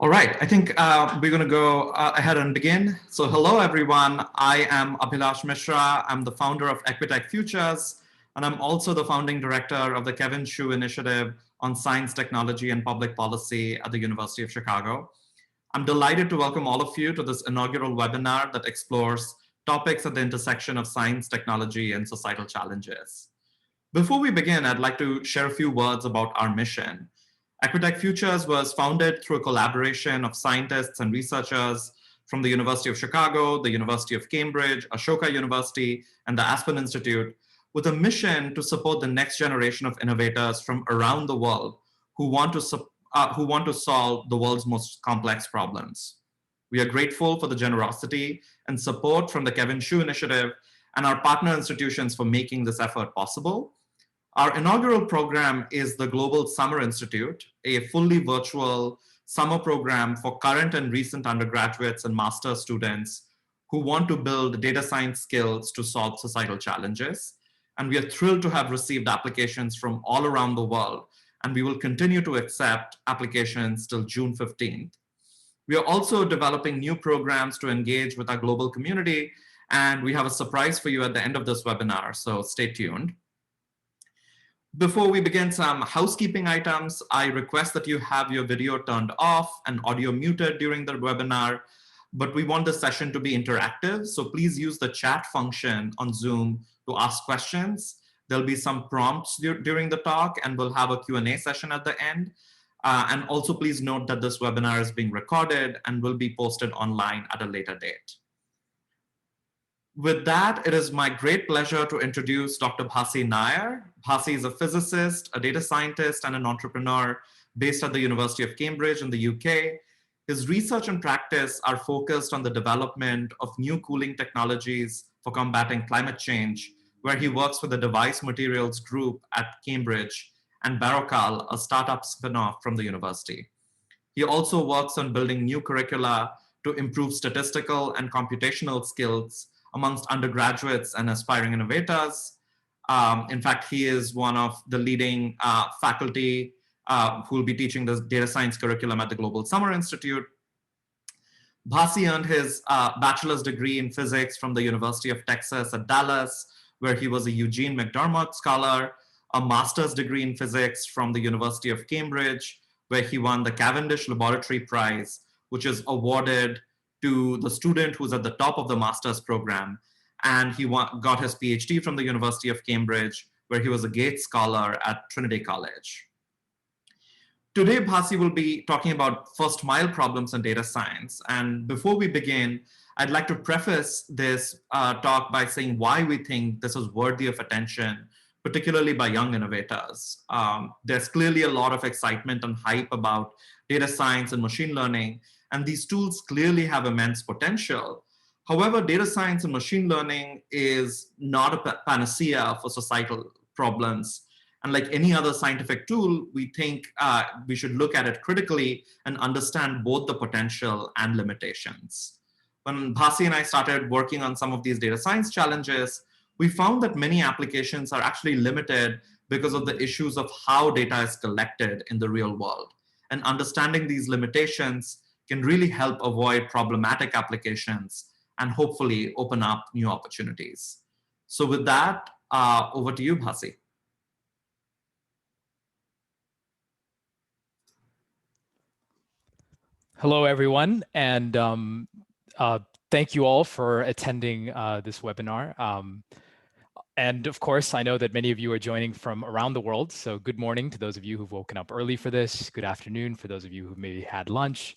All right, I think we're going to go ahead and begin. So hello, everyone. I am Abhilash Mishra. I'm the founder of Equitech Futures, and I'm also the founding director of the Kevin Shu Initiative on Science, Technology, and Public Policy at the University of Chicago. I'm delighted to welcome all of you to this inaugural webinar that explores topics at the intersection of science, technology, and societal challenges. Before we begin, I'd like to share a few words about our mission. Equitech Futures was founded through a collaboration of scientists and researchers from the University of Chicago, the University of Cambridge, Ashoka University, and the Aspen Institute, with a mission to support the next generation of innovators from around the world who want to solve the world's most complex problems. We are grateful for the generosity and support from the Kevin Shu Initiative and our partner institutions for making this effort possible. Our inaugural program is the Global Summer Institute, a fully virtual summer program for current and recent undergraduates and master students who want to build data science skills to solve societal challenges. And we are thrilled to have received applications from all around the world, and we will continue to accept applications till June 15th. We are also developing new programs to engage with our global community, and we have a surprise for you at the end of this webinar, so stay tuned. Before we begin some housekeeping items, I request that you have your video turned off and audio muted during the webinar, but we want the session to be interactive, so please use the chat function on Zoom to ask questions. There'll be some prompts during the talk, and we'll have a Q&A session at the end. And also please note that this webinar is being recorded and will be posted online at a later date. With that, it is my great pleasure to introduce Dr. Bhasi Nair. Bhasi is a physicist, a data scientist, and an entrepreneur based at the University of Cambridge in the UK. His research and practice are focused on the development of new cooling technologies for combating climate change, where he works with the Device Materials Group at Cambridge and Barocal, a startup spin-off from the university. He also works on building new curricula to improve statistical and computational skills amongst undergraduates and aspiring innovators. In fact, he is one of the leading faculty who will be teaching the data science curriculum at the Global Summer Institute. Bhasi earned his bachelor's degree in physics from the University of Texas at Dallas, where he was a Eugene McDermott Scholar, a master's degree in physics from the University of Cambridge, where he won the Cavendish Laboratory Prize, which is awarded to the student who's at the top of the master's program. And he got his PhD from the University of Cambridge, where he was a Gates Scholar at Trinity College. Today, Bhasi will be talking about first mile problems in data science. And before we begin, I'd like to preface this talk by saying why we think this is worthy of attention, particularly by young innovators. There's clearly a lot of excitement and hype about data science and machine learning, and these tools clearly have immense potential. However, data science and machine learning is not a panacea for societal problems. And like any other scientific tool, we think we should look at it critically and understand both the potential and limitations. When Bhasi and I started working on some of these data science challenges, we found that many applications are actually limited because of the issues of how data is collected in the real world. And understanding these limitations can really help avoid problematic applications and hopefully open up new opportunities. So with that, over to you, Bhasi. Hello, everyone, and thank you all for attending this webinar. And of course, I know that many of you are joining from around the world, so good morning to those of you who've woken up early for this, good afternoon for those of you who maybe had lunch,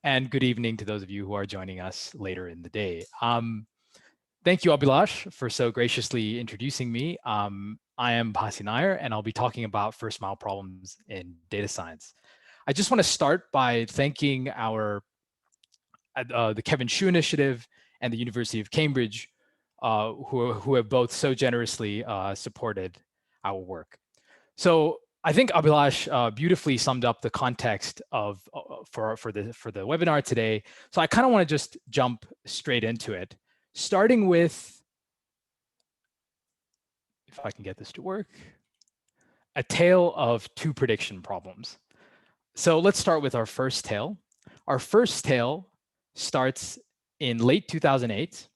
and good evening to those of you who are joining us later in the day. Thank you, Abhilash, for so graciously introducing me. I am Bhasi Nair, and I'll be talking about first mile problems in data science. I just want to start by thanking the Kevin Shu Initiative and the University of Cambridge, who have both so generously supported our work. So I think Abhilash beautifully summed up the context of for the webinar today. So I kind of want to just jump straight into it, starting with, if I can get this to work, a tale of two prediction problems. So let's start with our first tale. Our first tale starts in late 2008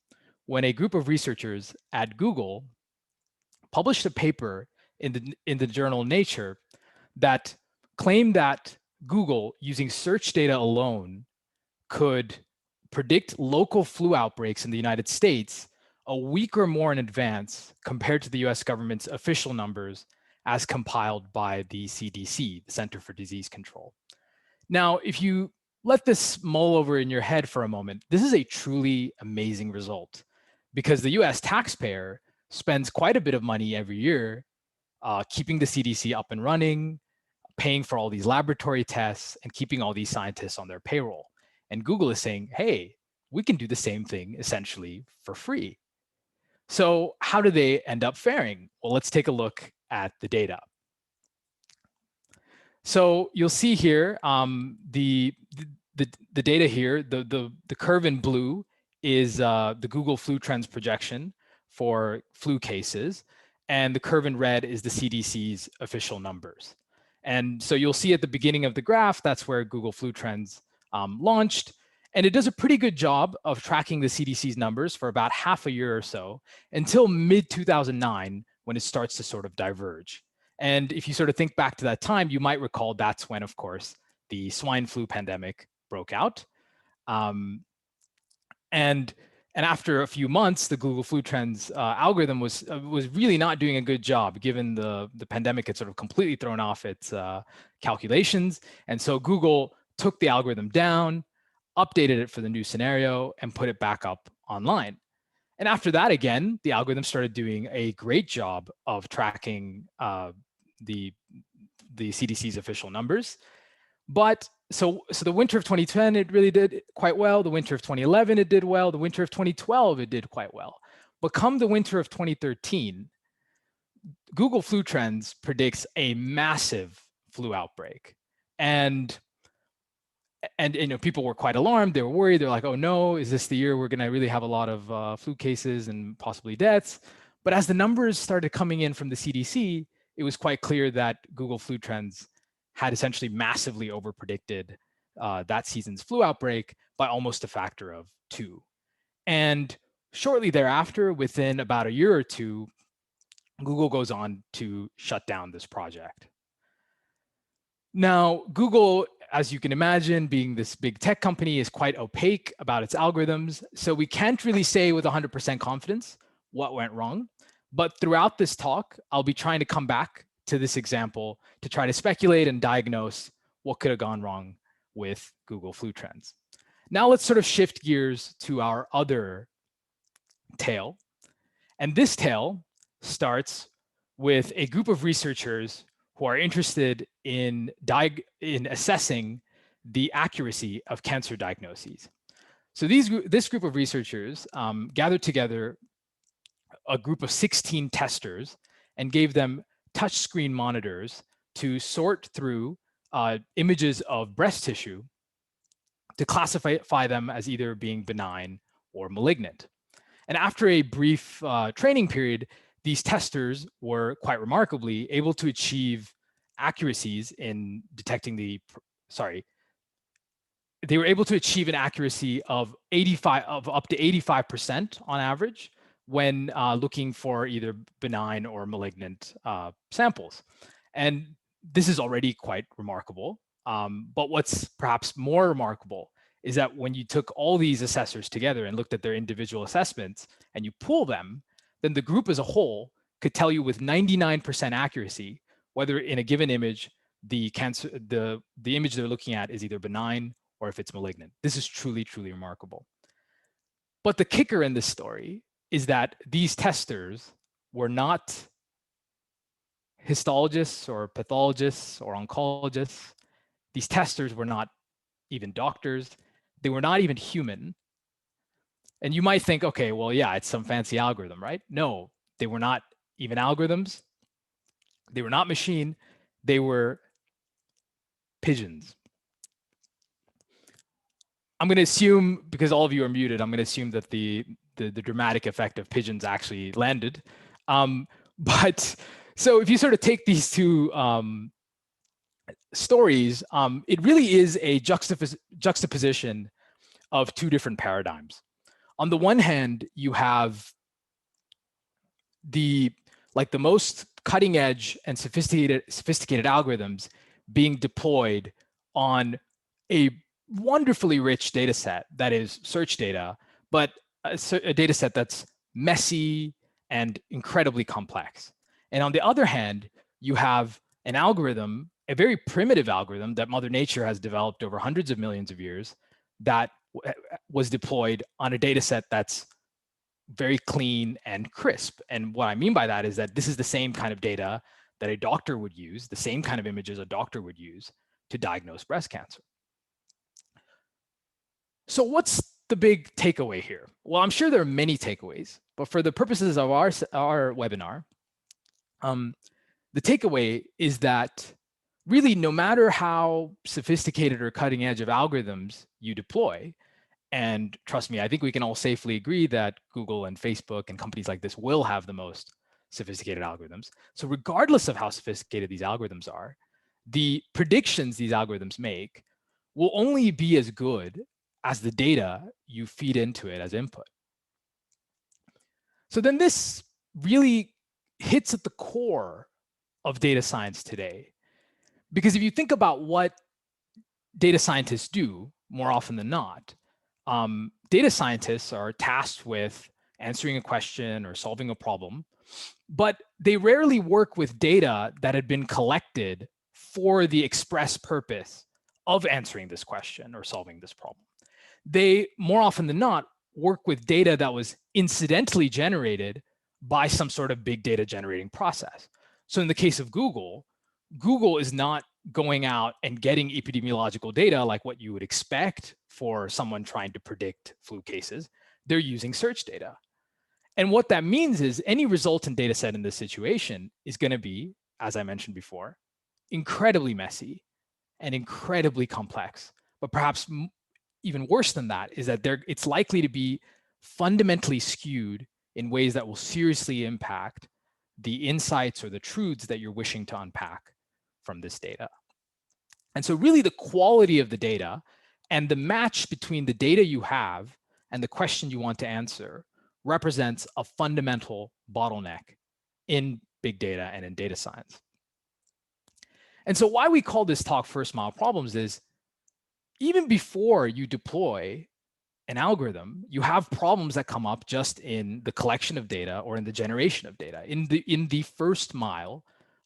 when a group of researchers at Google published a paper in the journal Nature that claimed that Google, using search data alone, could predict local flu outbreaks in the United States a week or more in advance compared to the US government's official numbers as compiled by the CDC, the Center for Disease Control. Now, if you let this mull over in your head for a moment, this is a truly amazing result because the US taxpayer spends quite a bit of money every year keeping the CDC up and running, paying for all these laboratory tests, and keeping all these scientists on their payroll. And Google is saying, hey, we can do the same thing essentially for free. So how do they end up faring? Well, let's take a look at the data. So you'll see here the data here, the curve in blue is the Google flu trends projection for flu cases, and the curve in red is the CDC's official numbers. And so you'll see at the beginning of the graph, that's where Google flu trends launched. And it does a pretty good job of tracking the CDC's numbers for about half a year or so until mid-2009, when it starts to sort of diverge. And if you sort of think back to that time, you might recall that's when, of course, the swine flu pandemic broke out. And after a few months, the Google flu trends algorithm was really not doing a good job, given the pandemic had sort of completely thrown off its calculations. And so Google took the algorithm down, updated it for the new scenario, and put it back up online. And after that, again, the algorithm started doing a great job of tracking the CDC's official numbers. But so the winter of 2010, it really did quite well. The winter of 2011, it did well. The winter of 2012, it did quite well. But come the winter of 2013, Google Flu Trends predicts a massive flu outbreak. And you know, people were quite alarmed. They were worried. They're like, oh no, is this the year we're going to really have a lot of flu cases and possibly deaths? But as the numbers started coming in from the CDC, it was quite clear that Google Flu Trends had essentially massively overpredicted that season's flu outbreak by almost a factor of 2. And shortly thereafter, within about a year or two, Google goes on to shut down this project. Now, Google, as you can imagine, being this big tech company, is quite opaque about its algorithms. So we can't really say with 100% confidence what went wrong. But throughout this talk, I'll be trying to come back to this example to try to speculate and diagnose what could have gone wrong with Google Flu Trends. Now let's sort of shift gears to our other tale. And this tale starts with a group of researchers who are interested in assessing the accuracy of cancer diagnoses. So this group of researchers gathered together a group of 16 testers and gave them touchscreen monitors to sort through images of breast tissue to classify them as either being benign or malignant. And after a brief training period, these testers were quite remarkably able to achieve accuracies in detecting they were able to achieve an accuracy of up to 85% on average when looking for either benign or malignant samples. And this is already quite remarkable. But what's perhaps more remarkable is that when you took all these assessors together and looked at their individual assessments and you pool them, then the group as a whole could tell you with 99% accuracy whether in a given image the image they're looking at is either benign or if it's malignant. This is truly, truly remarkable. But the kicker in this story is that these testers were not histologists or pathologists or oncologists. These testers were not even doctors. They were not even human. And you might think, okay, well, yeah, it's some fancy algorithm, right? No, they were not even algorithms. They were not machine. They were pigeons. I'm going to assume, because all of you are muted, I'm going to assume that the dramatic effect of pigeons actually landed. But so if you sort of take these two stories, it really is a juxtaposition of two different paradigms. On the one hand, you have the most cutting edge and sophisticated algorithms being deployed on a wonderfully rich data set that is search data, but a data set that's messy and incredibly complex. And on the other hand, you have an algorithm, a very primitive algorithm that Mother Nature has developed over hundreds of millions of years that was deployed on a data set that's very clean and crisp. And what I mean by that is that this is the same kind of data that a doctor would use, the same kind of images a doctor would use to diagnose breast cancer. So what's the big takeaway here? Well, I'm sure there are many takeaways, but for the purposes of our webinar, the takeaway is that really no matter how sophisticated or cutting edge of algorithms you deploy, and trust me, I think we can all safely agree that Google and Facebook and companies like this will have the most sophisticated algorithms. So regardless of how sophisticated these algorithms are, the predictions these algorithms make will only be as good as the data you feed into it as input. So then this really hits at the core of data science today. Because if you think about what data scientists do more often than not, data scientists are tasked with answering a question or solving a problem, but they rarely work with data that had been collected for the express purpose of answering this question or solving this problem. They, more often than not, work with data that was incidentally generated by some sort of big data generating process. So in the case of Google, Google is not going out and getting epidemiological data like what you would expect for someone trying to predict flu cases. They're using search data. And what that means is any resultant data set in this situation is going to be, as I mentioned before, incredibly messy and incredibly complex. But perhaps even worse than that is that it's likely to be fundamentally skewed in ways that will seriously impact the insights or the truths that you're wishing to unpack from this data. And so really the quality of the data and the match between the data you have and the question you want to answer represents a fundamental bottleneck in big data and in data science. And so why we call this talk First Mile Problems is even before you deploy an algorithm, you have problems that come up just in the collection of data or in the generation of data. In the first mile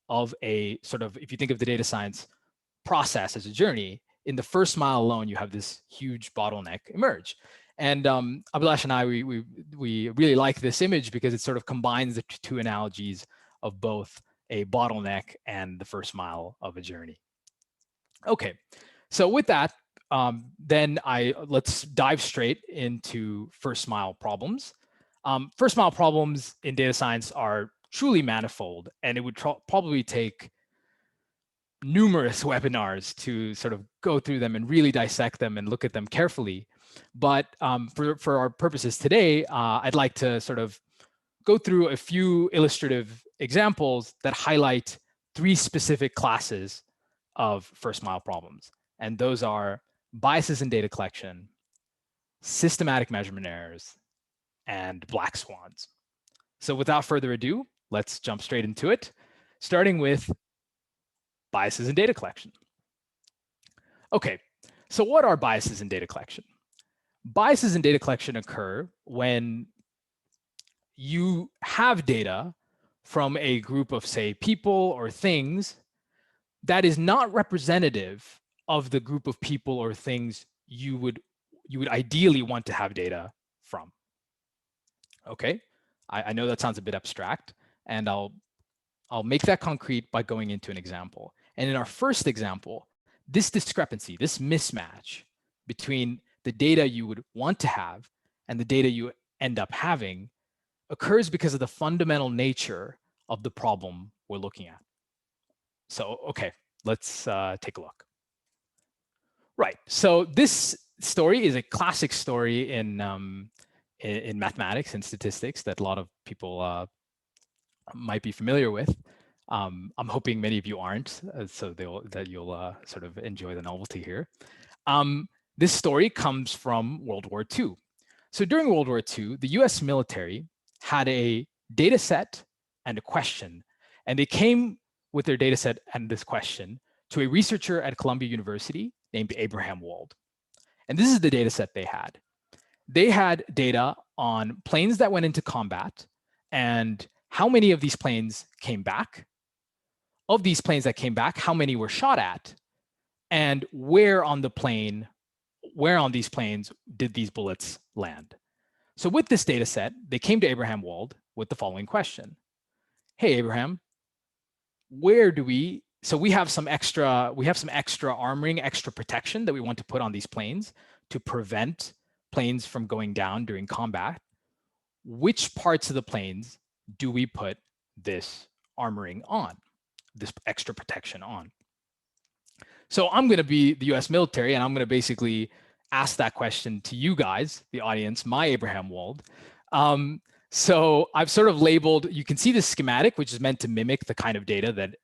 of a sort of, if you think of the data science process as a journey, in the first mile alone, you have this huge bottleneck emerge. And Abhilash and I, we really like this image because it sort of combines the two analogies of both a bottleneck and the first mile of a journey. Okay, so with that, then let's dive straight into first mile problems. First mile problems in data science are truly manifold, and it would probably take numerous webinars to sort of go through them and really dissect them and look at them carefully. But for our purposes today, I'd like to sort of go through a few illustrative examples that highlight three specific classes of first mile problems. And those are biases in data collection, systematic measurement errors, and black swans. So without further ado, let's jump straight into it, starting with biases in data collection. Okay, so what are biases in data collection? Biases in data collection occur when you have data from a group of, say, people or things that is not representative of the group of people or things you would ideally want to have data from. Okay, I know that sounds a bit abstract, and I'll make that concrete by going into an example. And in our first example, this discrepancy, this mismatch between the data you would want to have and the data you end up having occurs because of the fundamental nature of the problem we're looking at. So, okay, let's take a look. Right, so this story is a classic story in mathematics and statistics that a lot of people might be familiar with. I'm hoping many of you aren't, so that you'll sort of enjoy the novelty here. This story comes from World War II. So during World War II, the US military had a data set and a question, and they came with their data set and this question to a researcher at Columbia University named Abraham Wald. And this is the data set they had. They had data on planes that went into combat and how many of these planes came back. Of these planes that came back, how many were shot at, and where on these planes did these bullets land. So with this data set, they came to Abraham Wald with the following question. Hey, Abraham, so we have some extra armoring, extra protection that we want to put on these planes to prevent planes from going down during combat. Which parts of the planes do we put this armoring on, this extra protection on? So I'm going to be the US military, and I'm going to basically ask that question to you guys, the audience, my Abraham Wald. So I've sort of labeled, you can see the schematic, which is meant to mimic the kind of data that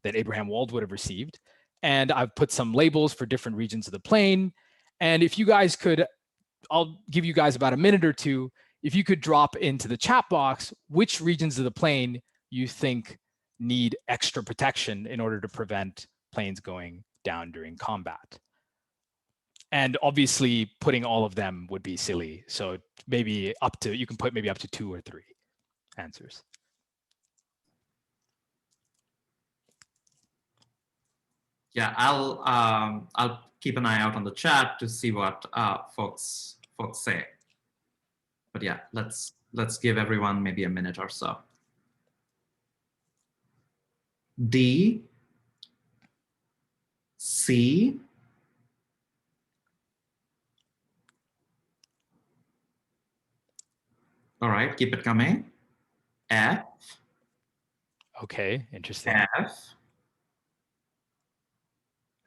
Abraham Wald would have received. And I've put some labels for different regions of the plane. And if you guys could, I'll give you guys about a minute or two. If you could drop into the chat box which regions of the plane you think need extra protection in order to prevent planes going down during combat. And obviously putting all of them would be silly. So maybe you can put maybe up to 2 or 3 answers. Yeah, I'll keep an eye out on the chat to see what folks say. But yeah, let's give everyone maybe a minute or so. D, C, all right, keep it coming. F. Okay, interesting. F.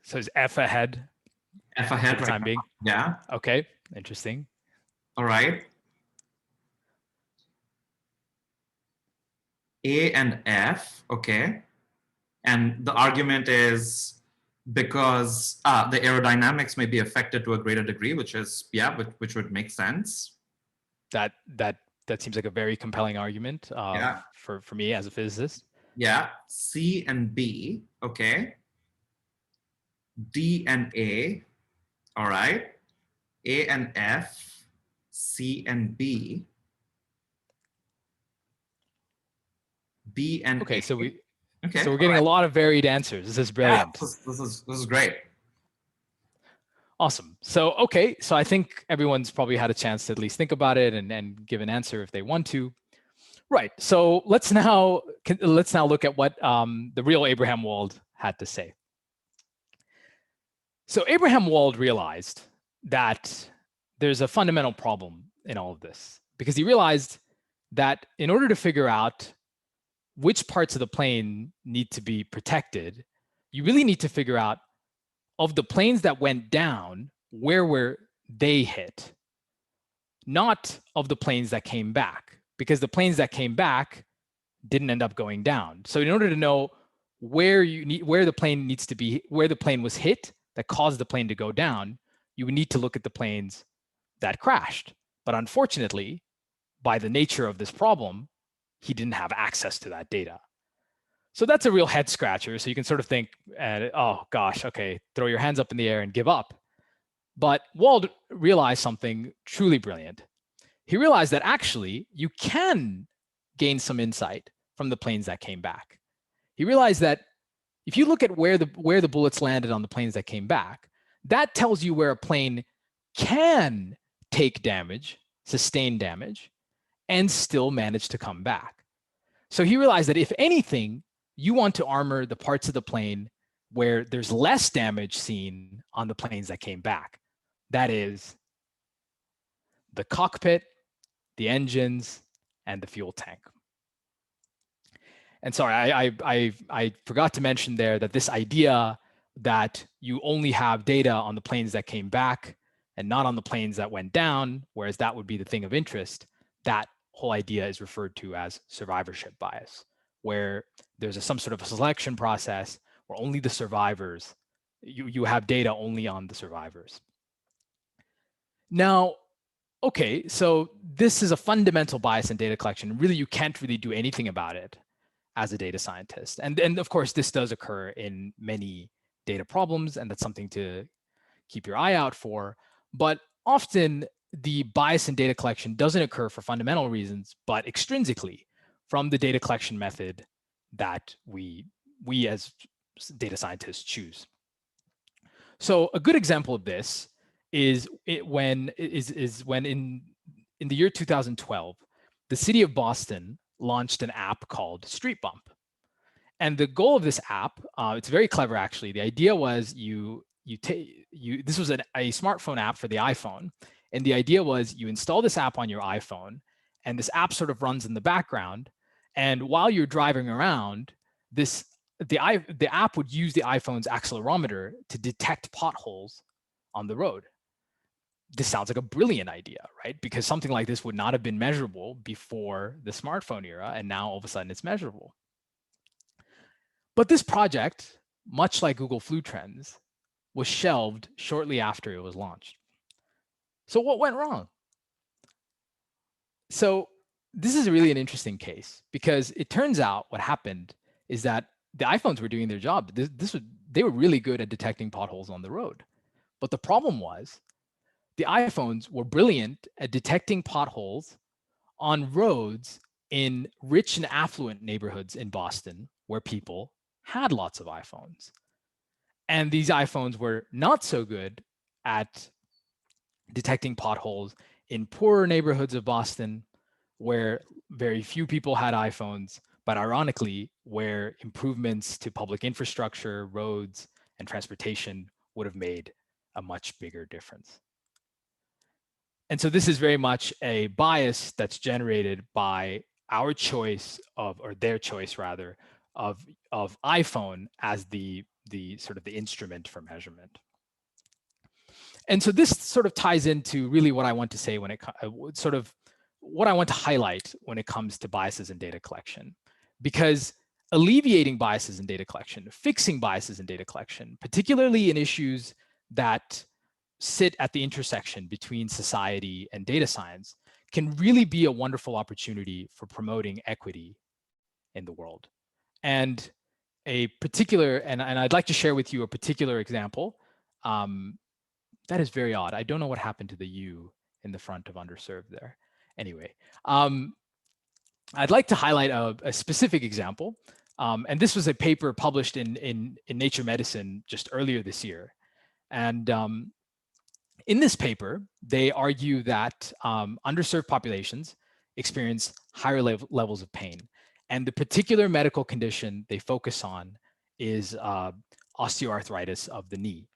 So is F ahead? F ahead for the time being. Yeah. Okay, interesting. All right. A and F, okay. And the argument is because the aerodynamics may be affected to a greater degree, which which would make sense. That seems like a very compelling argument for me as a physicist. Yeah, C and B, okay. D and A, all right. A and F, C and B. B and okay, A. so we're getting a lot of varied answers. This is brilliant. Yeah, this is great. Awesome. So so I think everyone's probably had a chance to at least think about it and give an answer if they want to. Right. So let's now look at what the real Abraham Wald had to say. So Abraham Wald realized that there's a fundamental problem in all of this, because he realized that in order to figure out which parts of the plane need to be protected, you really need to figure out, of the planes that went down, where were they hit? Not of the planes that came back, because the planes that came back didn't end up going down. So in order to know where the plane was hit that caused the plane to go down, you would need to look at the planes that crashed. But unfortunately, by the nature of this problem, he didn't have access to that data. So that's a real head scratcher. So you can sort of think, oh gosh, okay, throw your hands up in the air and give up. But Wald realized something truly brilliant. He realized that actually you can gain some insight from the planes that came back. He realized that if you look at where the bullets landed on the planes that came back, that tells you where a plane can take damage, sustain damage, and still manage to come back. So he realized that if anything, you want to armor the parts of the plane where there's less damage seen on the planes that came back. That is the cockpit, the engines, and the fuel tank. And sorry, I forgot to mention there that this idea that you only have data on the planes that came back and not on the planes that went down, whereas that would be the thing of interest, that whole idea is referred to as survivorship bias, where there's some sort of a selection process where only the survivors, you have data only on the survivors. Now, okay, so this is a fundamental bias in data collection. Really, you can't really do anything about it as a data scientist. And of course, this does occur in many data problems, and that's something to keep your eye out for. But often the bias in data collection doesn't occur for fundamental reasons, but extrinsically from the data collection method that we as data scientists choose. So a good example of this is when in the year 2012, the city of Boston launched an app called Street Bump. And the goal of this app, it's very clever actually. The idea was this was a smartphone app for the iPhone, and the idea was you install this app on your iPhone, and this app sort of runs in the background, and while you're driving around, the app would use the iPhone's accelerometer to detect potholes on the road. This sounds like a brilliant idea, right? Because something like this would not have been measurable before the smartphone era, and now all of a sudden it's measurable. But this project, much like Google Flu Trends, was shelved shortly after it was launched. So what went wrong? So this is really an interesting case because it turns out what happened is that the iPhones were doing their job. They were really good at detecting potholes on the road. But the problem was the iPhones were brilliant at detecting potholes on roads in rich and affluent neighborhoods in Boston where people had lots of iPhones. And these iPhones were not so good at detecting potholes in poorer neighborhoods of Boston where very few people had iPhones, but ironically, where improvements to public infrastructure, roads, and transportation would have made a much bigger difference. And so this is very much a bias that's generated by our choice of, or their choice rather, of iPhone as the sort of the instrument for measurement. And so this sort of ties into really what I want to say when it sort of what I want to highlight when it comes to biases in data collection, because alleviating biases in data collection, fixing biases in data collection, particularly in issues that sit at the intersection between society and data science, can really be a wonderful opportunity for promoting equity in the world. And a particular, and I'd like to share with you a particular example. That is very odd. I don't know what happened to the U in the front of underserved there. Anyway, I'd like to highlight a specific example. And this was a paper published in Nature Medicine just earlier this year. And in this paper, they argue that underserved populations experience higher levels of pain. And the particular medical condition they focus on is osteoarthritis of the knee.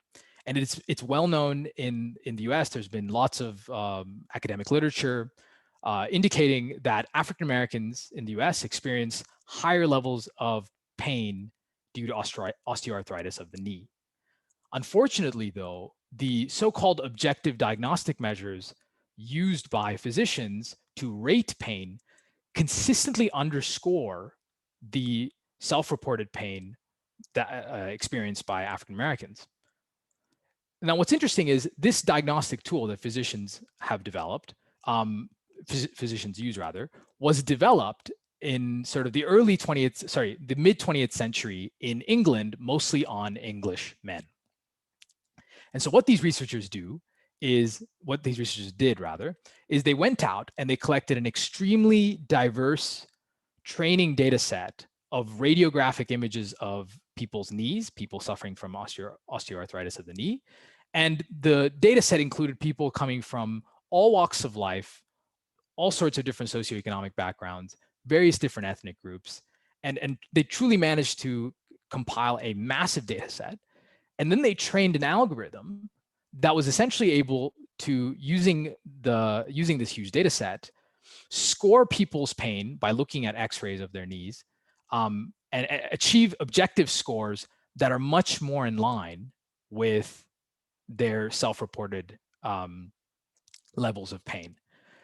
And it's well known in the US. There's been lots of academic literature indicating that African Americans in the US experience higher levels of pain due to osteoarthritis of the knee. Unfortunately, though, the so-called objective diagnostic measures used by physicians to rate pain consistently underscore the self-reported pain that experienced by African Americans. Now, what's interesting is this diagnostic tool that physicians have developed, physicians use rather, was developed in sort of the mid 20th century in England, mostly on English men. And so what these researchers did rather, is they went out and they collected an extremely diverse training data set of radiographic images of people's knees, people suffering from osteoarthritis of the knee. And the data set included people coming from all walks of life, all sorts of different socioeconomic backgrounds, various different ethnic groups. And they truly managed to compile a massive data set. And then they trained an algorithm that was essentially able to, using this huge data set, score people's pain by looking at x-rays of their knees, and achieve objective scores that are much more in line with their self-reported levels of pain.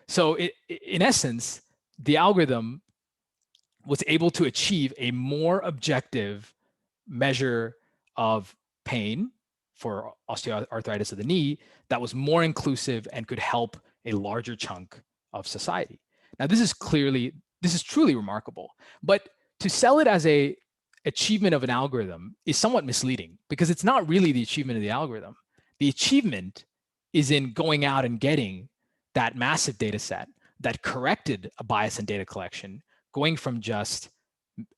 So in essence, the algorithm was able to achieve a more objective measure of pain for osteoarthritis of the knee that was more inclusive and could help a larger chunk of society. Now, this is truly remarkable, but to sell it as a achievement of an algorithm is somewhat misleading because it's not really the achievement of the algorithm. The achievement is in going out and getting that massive data set that corrected a bias in data collection, going from just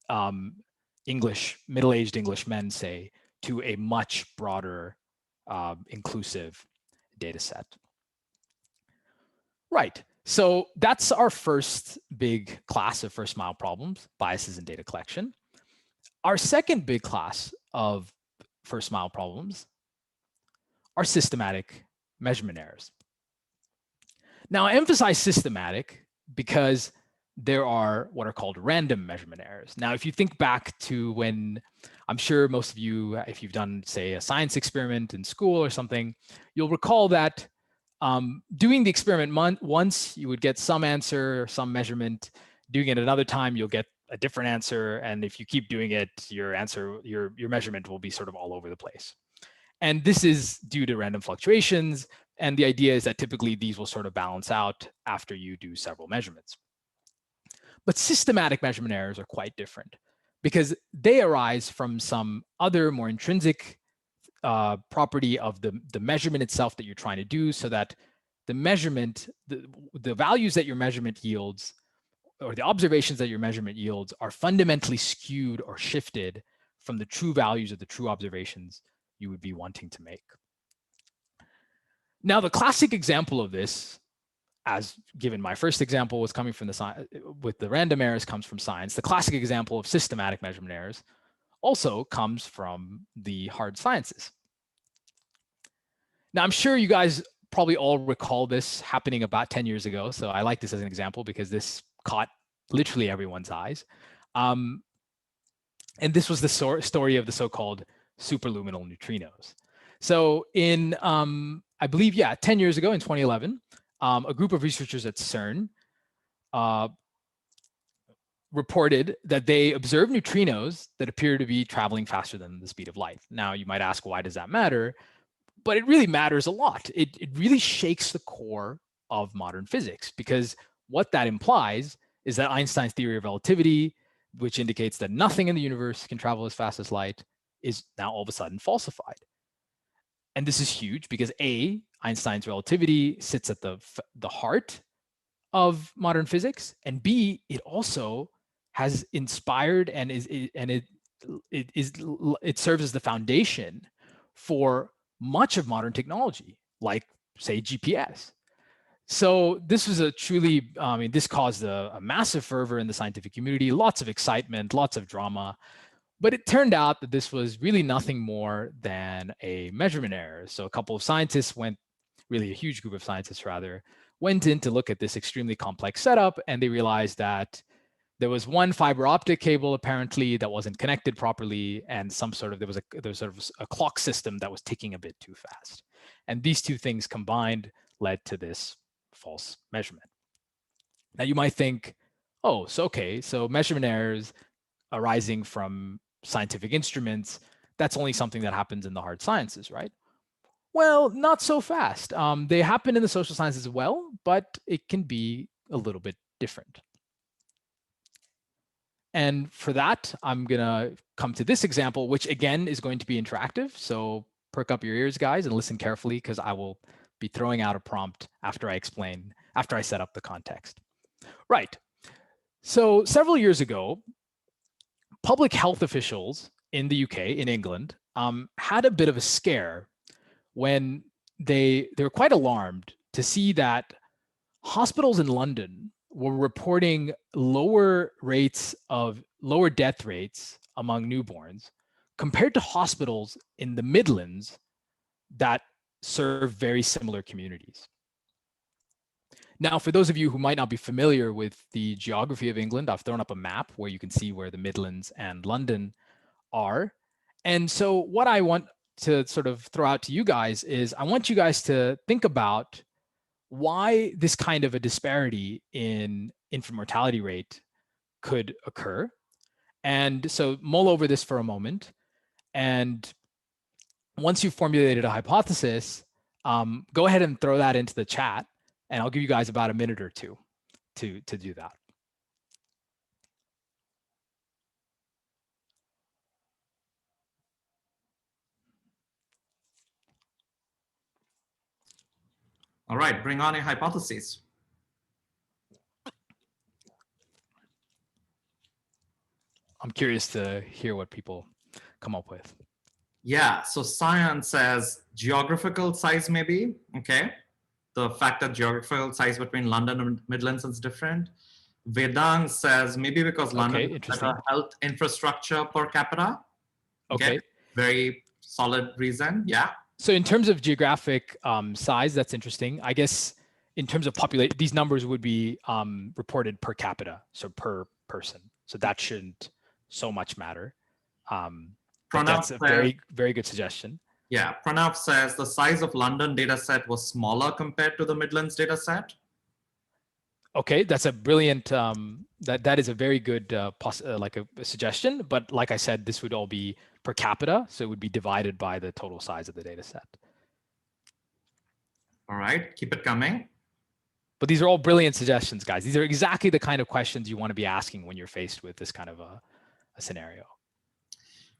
middle-aged English men, say, to a much broader, inclusive data set. Right. So that's our first big class of first mile problems, biases in data collection. Our second big class of first mile problems are systematic measurement errors. Now, I emphasize systematic because there are what are called random measurement errors. Now, if you think back to when, I'm sure most of you, if you've done, say, a science experiment in school or something, you'll recall that doing the experiment once, you would get some answer, some measurement. Doing it another time, you'll get a different answer. And if you keep doing it, your measurement will be sort of all over the place. And this is due to random fluctuations. And the idea is that typically these will sort of balance out after you do several measurements. But systematic measurement errors are quite different because they arise from some other more intrinsic property of the measurement itself that you're trying to do, so that the measurement, the values that your measurement yields, or the observations that your measurement yields, are fundamentally skewed or shifted from the true values of the true observations you would be wanting to make. Now, the classic example of this, as given my first example was coming from with the random errors, comes from science. The classic example of systematic measurement errors also comes from the hard sciences. Now, I'm sure you guys probably all recall this happening about 10 years ago. So I like this as an example because this caught literally everyone's eyes. And this was the story of the so-called superluminal neutrinos. So in, I believe, 10 years ago in 2011, a group of researchers at CERN reported that they observed neutrinos that appear to be traveling faster than the speed of light. Now, you might ask, why does that matter? But it really matters a lot. It really shakes the core of modern physics, because what that implies is that Einstein's theory of relativity, which indicates that nothing in the universe can travel as fast as light, is now all of a sudden falsified. And this is huge because A, Einstein's relativity sits at the heart of modern physics, and B, it also has inspired and it serves as the foundation for much of modern technology, like, say, GPS. So this was a truly, this caused a massive fervor in the scientific community, lots of excitement, lots of drama. But it turned out that this was really nothing more than a measurement error. So a couple of scientists really a huge group of scientists rather, went in to look at this extremely complex setup, and they realized that there was one fiber optic cable apparently that wasn't connected properly, and there was sort of a clock system that was ticking a bit too fast. And these two things combined led to this false measurement. Now you might think, oh, so measurement errors arising from scientific instruments, that's only something that happens in the hard sciences, right? Well, not so fast. They happen in the social sciences as well, but it can be a little bit different. And for that, I'm going to come to this example, which again is going to be interactive. So perk up your ears, guys, and listen carefully, because I will be throwing out a prompt after I set up the context. Right. So several years ago, public health officials in the UK, in England, had a bit of a scare when they were quite alarmed to see that hospitals in London were reporting lower death rates among newborns compared to hospitals in the Midlands that serve very similar communities. Now, for those of you who might not be familiar with the geography of England, I've thrown up a map where you can see where the Midlands and London are. And so what I want to sort of throw out to you guys is, I want you guys to think about why this kind of a disparity in infant mortality rate could occur. And so mull over this for a moment. And once you've formulated a hypothesis, go ahead and throw that into the chat, and I'll give you guys about a minute or two to do that. All right, bring on your hypotheses. I'm curious to hear what people come up with. Yeah, so Cyan says geographical size maybe, okay. The fact that geographical size between London and Midlands is different. Vedang says maybe because London has better health infrastructure per capita. Okay. Very solid reason, yeah. So in terms of geographic size, that's interesting. I guess in terms of population, these numbers would be reported per capita, so per person. So that shouldn't so much matter. But that's a very, very good suggestion. Yeah, Pranav says the size of London data set was smaller compared to the Midlands data set. Okay, that's a brilliant, that is a very good like a suggestion. But like I said, this would all be per capita, so it would be divided by the total size of the data set. All right, keep it coming. But these are all brilliant suggestions, guys. These are exactly the kind of questions you want to be asking when you're faced with this kind of a scenario.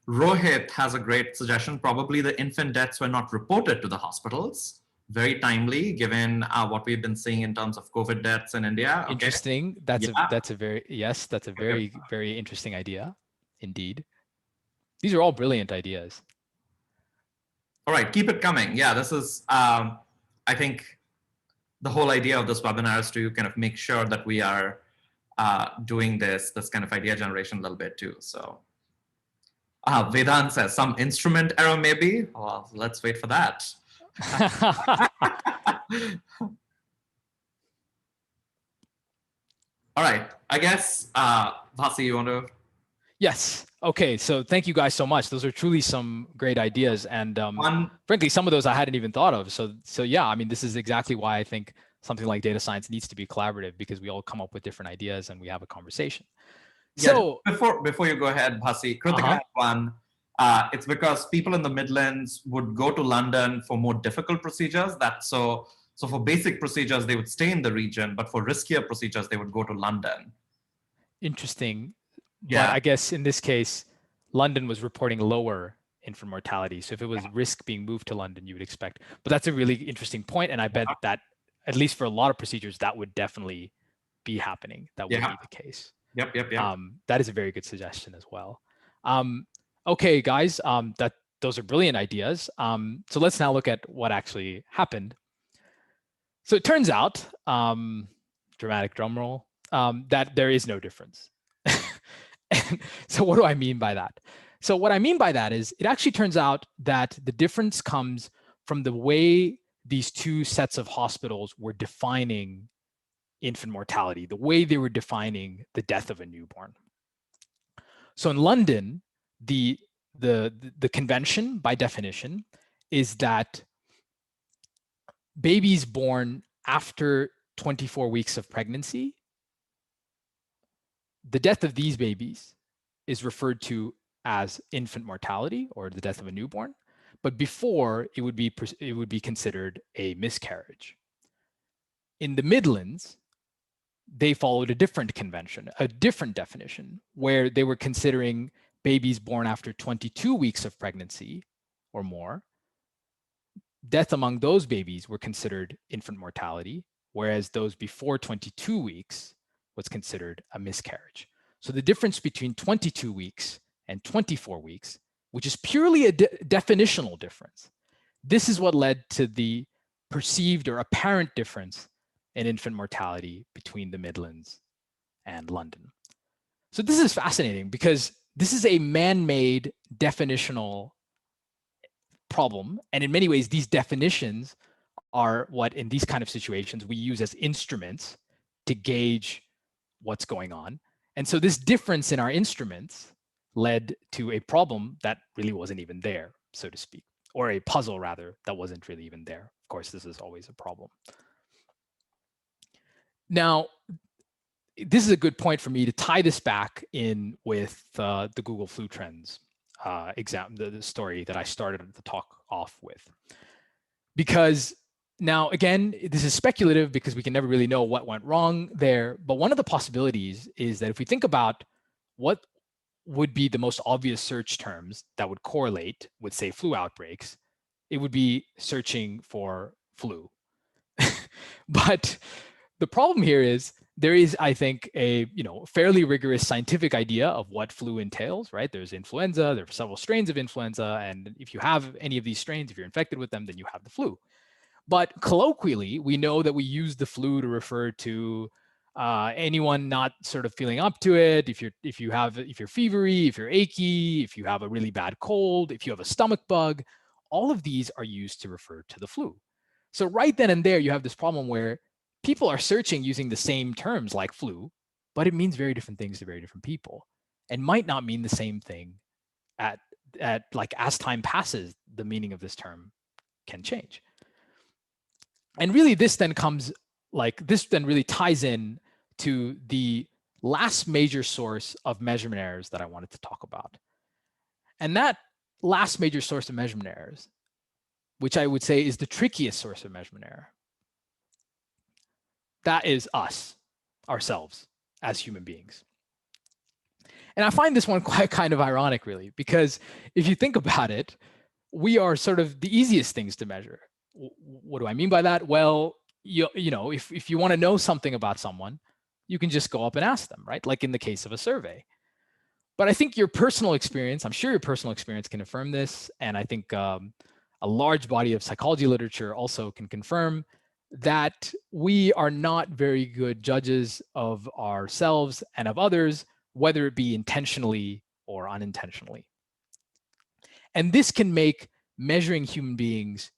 Rohit has a great suggestion. Probably the infant deaths were not reported to the hospitals. Very timely, given what we've been seeing in terms of COVID deaths in India. Okay. Interesting. That's a very, very interesting idea, indeed. These are all brilliant ideas. All right, keep it coming. Yeah, this is, I think, the whole idea of this webinar is to kind of make sure that we are doing this kind of idea generation a little bit too. So. Vedant says some instrument error maybe. Well, let's wait for that. All right, I guess, Bhasi, you want to? Yes. Okay. So thank you guys so much. Those are truly some great ideas. And frankly, some of those I hadn't even thought of. So yeah, I mean, this is exactly why I think something like data science needs to be collaborative, because we all come up with different ideas and we have a conversation. Yeah, so before you go ahead, Bhasi, Kritika had one. It's because people in the Midlands would go to London for more difficult procedures. So for basic procedures, they would stay in the region, but for riskier procedures, they would go to London. Interesting. Yeah. But I guess in this case, London was reporting lower infant mortality. So if it was risk being moved to London, you would expect. But that's a really interesting point. And I bet that, at least for a lot of procedures, that would definitely be happening. That would be the case. Yep. That is a very good suggestion as well. Okay, guys, those are brilliant ideas. So let's now look at what actually happened. So it turns out, dramatic drum roll, that there is no difference. And so what do I mean by that? So what I mean by that is it actually turns out that the difference comes from the way these two sets of hospitals were defining infant mortality, the way they were defining the death of a newborn. So in London, the convention by definition is that babies born after 24 weeks of pregnancy, the death of these babies is referred to as infant mortality, or the death of a newborn, but before it would be considered a miscarriage. In the Midlands, they followed a different convention, a different definition, where they were considering babies born after 22 weeks of pregnancy or more. Death among those babies were considered infant mortality, whereas those before 22 weeks was considered a miscarriage. So the difference between 22 weeks and 24 weeks, which is purely a definitional difference, this is what led to the perceived or apparent difference in infant mortality between the Midlands and London. So this is fascinating because this is a man-made definitional problem. And in many ways, these definitions are what, in these kind of situations, we use as instruments to gauge what's going on. And so this difference in our instruments led to a problem that really wasn't even there, so to speak, or a puzzle rather, that wasn't really even there. Of course, this is always a problem. Now, this is a good point for me to tie this back in with the Google flu trends exam, the story that I started the talk off with. Because now, again, this is speculative because we can never really know what went wrong there. But one of the possibilities is that if we think about what would be the most obvious search terms that would correlate with, say, flu outbreaks, it would be searching for flu. But the problem here is there is, I think, a fairly rigorous scientific idea of what flu entails, right? There's influenza, there are several strains of influenza, and if you have any of these strains, if you're infected with them, then you have the flu. But colloquially, we know that we use the flu to refer to anyone not sort of feeling up to it. If you're fevery, if you're achy, if you have a really bad cold, if you have a stomach bug, all of these are used to refer to the flu. So right then and there, you have this problem where people are searching using the same terms like flu, but it means very different things to very different people, and might not mean the same thing at like as time passes, the meaning of this term can change. And really, this then really ties in to the last major source of measurement errors that I wanted to talk about. And that last major source of measurement errors, which I would say is the trickiest source of measurement error, that is us, ourselves, as human beings. And I find this one quite kind of ironic, really, because if you think about it, we are sort of the easiest things to measure. What do I mean by that? Well, if you want to know something about someone, you can just go up and ask them, right? Like in the case of a survey. But I think your personal experience, I'm sure your personal experience can affirm this. And I think a large body of psychology literature also can confirm that we are not very good judges of ourselves and of others, whether it be intentionally or unintentionally. And this can make measuring human beings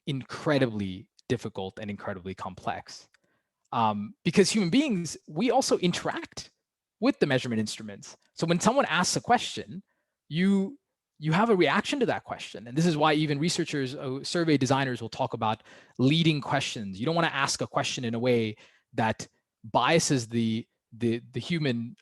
incredibly difficult and incredibly complex. Because human beings, we also interact with the measurement instruments. So when someone asks a question, you have a reaction to that question. And this is why even researchers, survey designers will talk about leading questions. You don't want to ask a question in a way that biases the human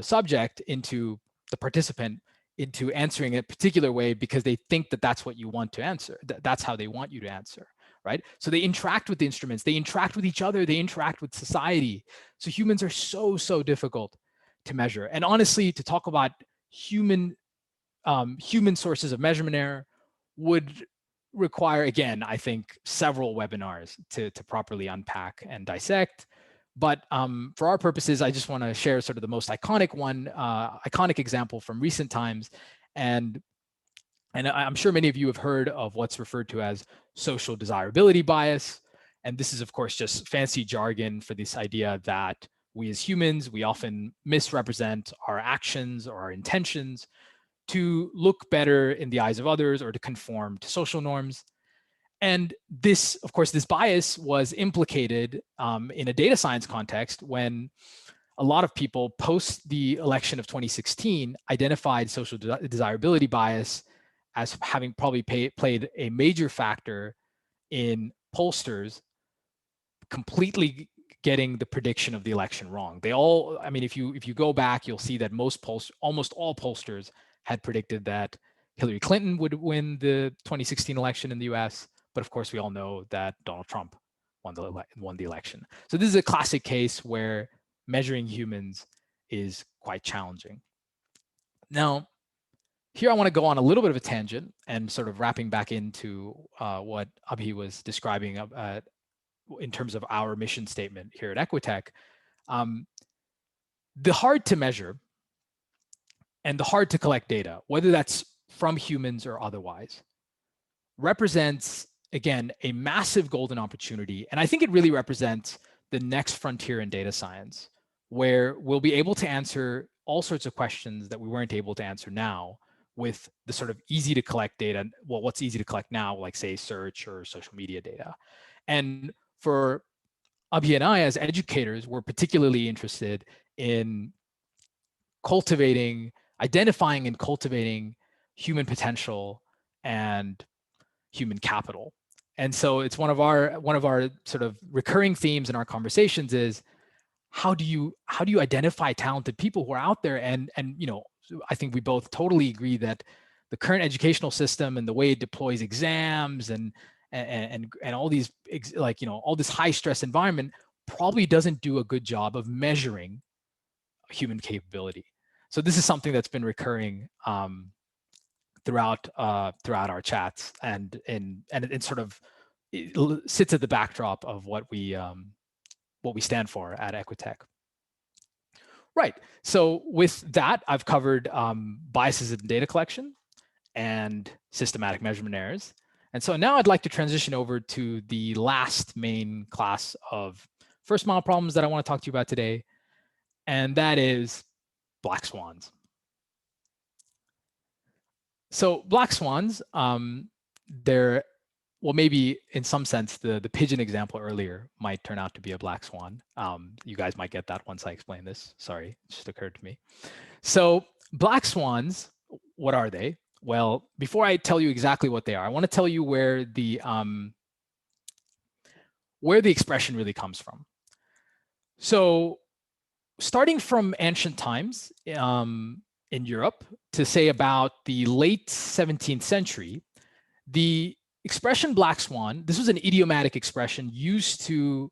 subject into the participant into answering a particular way because they think that that's what you want to answer. That's how they want you to answer, right? So they interact with the instruments, they interact with each other, they interact with society. So humans are so difficult to measure. And honestly, to talk about human sources of measurement error would require, again, I think, several webinars to properly unpack and dissect. But for our purposes, I just want to share sort of the most iconic example from recent times. And I'm sure many of you have heard of what's referred to as social desirability bias. And this is, of course, just fancy jargon for this idea that we as humans, we often misrepresent our actions or our intentions to look better in the eyes of others or to conform to social norms. And this, of course, this bias was implicated in a data science context when a lot of people post the election of 2016 identified social desirability bias as having probably played a major factor in pollsters completely getting the prediction of the election wrong. They all, I mean, if you go back, you'll see that almost all pollsters had predicted that Hillary Clinton would win the 2016 election in the US. But of course, we all know that Donald Trump won the election. So this is a classic case where measuring humans is quite challenging. Now, here I want to go on a little bit of a tangent and sort of wrapping back into what Abhi was describing in terms of our mission statement here at Equitech. The hard to measure and the hard to collect data, whether that's from humans or otherwise, represents, again, a massive golden opportunity. And I think it really represents the next frontier in data science, where we'll be able to answer all sorts of questions that we weren't able to answer now with the sort of easy to collect data. Well, what's easy to collect now, like say search or social media data. And for Abhi and I, as educators, we're particularly interested in identifying and cultivating human potential and human capital. And so it's one of our sort of recurring themes in our conversations is how do you identify talented people who are out there? And I think we both totally agree that the current educational system and the way it deploys exams and all these all this high stress environment probably doesn't do a good job of measuring human capability. So this is something that's been recurring throughout our chats, and it sort of sits at the backdrop of what we stand for at Equitech. Right. So with that, I've covered biases in data collection and systematic measurement errors. And so now I'd like to transition over to the last main class of first mile problems that I want to talk to you about today, and that is black swans. So black swans, they're, well, maybe in some sense, the pigeon example earlier might turn out to be a black swan. You guys might get that once I explain this. Sorry, it just occurred to me. So black swans, what are they? Well, before I tell you exactly what they are, I want to tell you where the expression really comes from. So starting from ancient times in Europe to say about the late 17th century, the expression black swan, this was an idiomatic expression used to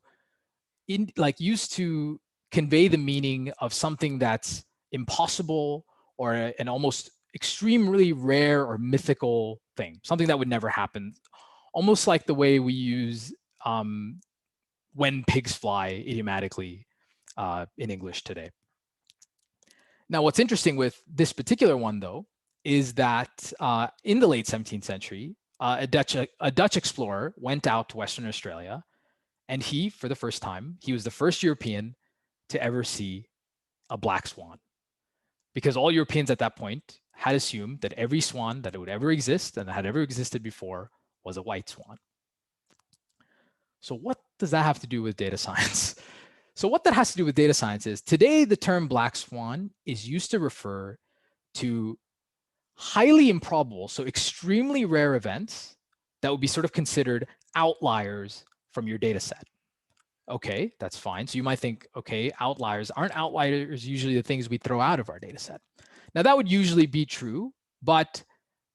convey the meaning of something that's impossible or an almost extremely rare or mythical thing, something that would never happen, almost like the way we use when pigs fly idiomatically in English today. Now, what's interesting with this particular one, though, is that in the late 17th century, a Dutch explorer went out to Western Australia, and he, for the first time, he was the first European to ever see a black swan, because all Europeans at that point had assumed that every swan that would ever exist and that had ever existed before was a white swan. So what does that have to do with data science? So what that has to do with data science is, today the term black swan is used to refer to highly improbable, so extremely rare events that would be sort of considered outliers from your data set. Okay, that's fine. So you might think, okay, aren't outliers usually the things we throw out of our data set? Now that would usually be true, but